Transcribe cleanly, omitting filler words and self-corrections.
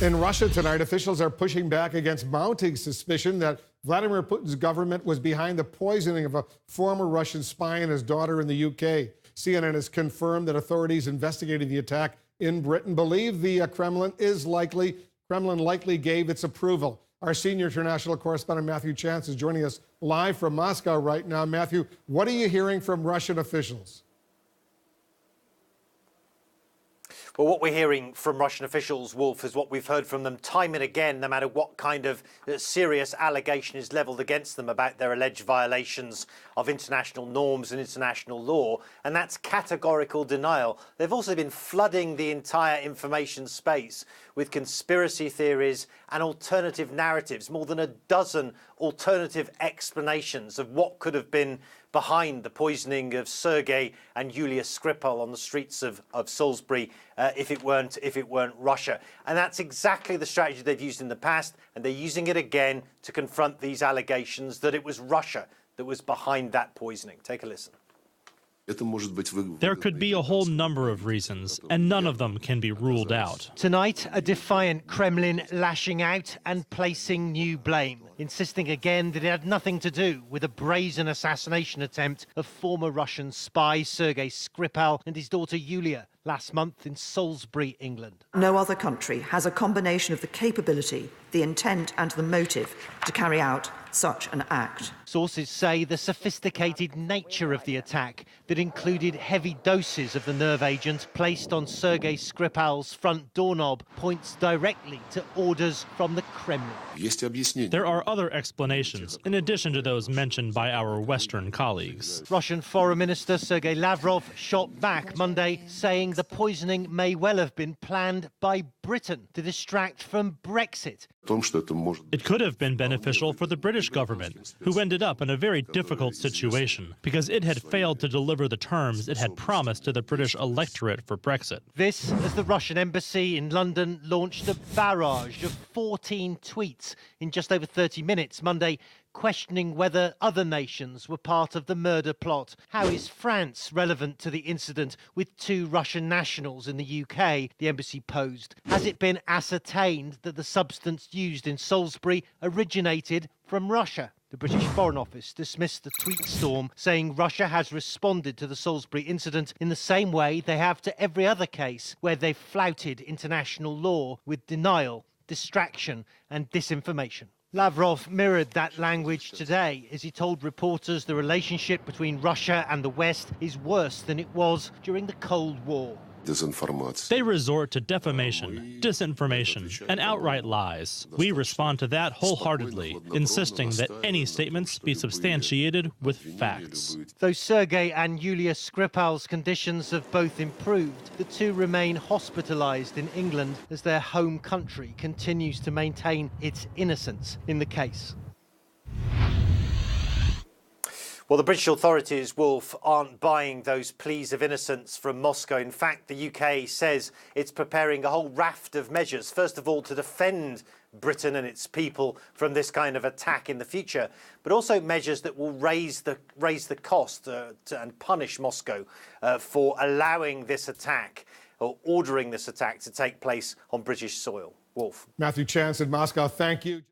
In Russia tonight, officials are pushing back against mounting suspicion that Vladimir Putin's government was behind the poisoning of a former Russian spy and his daughter in the UK. CNN has confirmed that authorities investigating the attack in Britain believe the Kremlin likely gave its approval. Our senior international correspondent Matthew Chance is joining us live from Moscow right now. Matthew, what are you hearing from Russian officials? Well, what we're hearing from Russian officials, Wolf, is what we've heard from them time and again, no matter what kind of serious allegation is levelled against them about their alleged violations of international norms and international law, and that's categorical denial. They've also been flooding the entire information space with conspiracy theories and alternative narratives, more than a dozen alternative explanations of what could have been behind the poisoning of Sergei and Yulia Skripal on the streets of Salisbury if it weren't Russia. And that's exactly the strategy they've used in the past, and they're using it again to confront these allegations that it was Russia that was behind that poisoning. Take a listen. There could be a whole number of reasons, and none of them can be ruled out. Tonight, a defiant Kremlin lashing out and placing new blame, insisting again that it had nothing to do with a brazen assassination attempt of former Russian spy Sergei Skripal and his daughter Yulia last month in Salisbury, England. No other country has a combination of the capability, the intent and the motive to carry out such an act. Sources say the sophisticated nature of the attack that included heavy doses of the nerve agent placed on Sergei Skripal's front doorknob points directly to orders from the Kremlin. There are other explanations, in addition to those mentioned by our Western colleagues. Russian Foreign Minister Sergei Lavrov shot back Monday, saying the poisoning may well have been planned by Britain to distract from Brexit. It could have been beneficial for the British government, who ended up in a very difficult situation because it had failed to deliver the terms it had promised to the British electorate for Brexit. This as the Russian embassy in London launched a barrage of 14 tweets in just over 30 minutes Monday, questioning whether other nations were part of the murder plot. How is France relevant to the incident with two Russian nationals in the UK? The embassy posed. Has it been ascertained that the substance used in Salisbury originated from Russia? The British Foreign Office dismissed the tweet storm, saying Russia has responded to the Salisbury incident in the same way they have to every other case where they've flouted international law with denial, distraction and disinformation. Lavrov mirrored that language today as he told reporters the relationship between Russia and the West is worse than it was during the Cold War. They resort to defamation, disinformation, and outright lies. We respond to that wholeheartedly, insisting that any statements be substantiated with facts. Though Sergei and Yulia Skripal's conditions have both improved, the two remain hospitalized in England as their home country continues to maintain its innocence in the case. Well, the British authorities, Wolf, aren't buying those pleas of innocence from Moscow. In fact, the UK says it's preparing a whole raft of measures, first of all, to defend Britain and its people from this kind of attack in the future, but also measures that will raise the cost and punish Moscow for allowing this attack or ordering this attack to take place on British soil. Wolf. Matthew Chance in Moscow, thank you.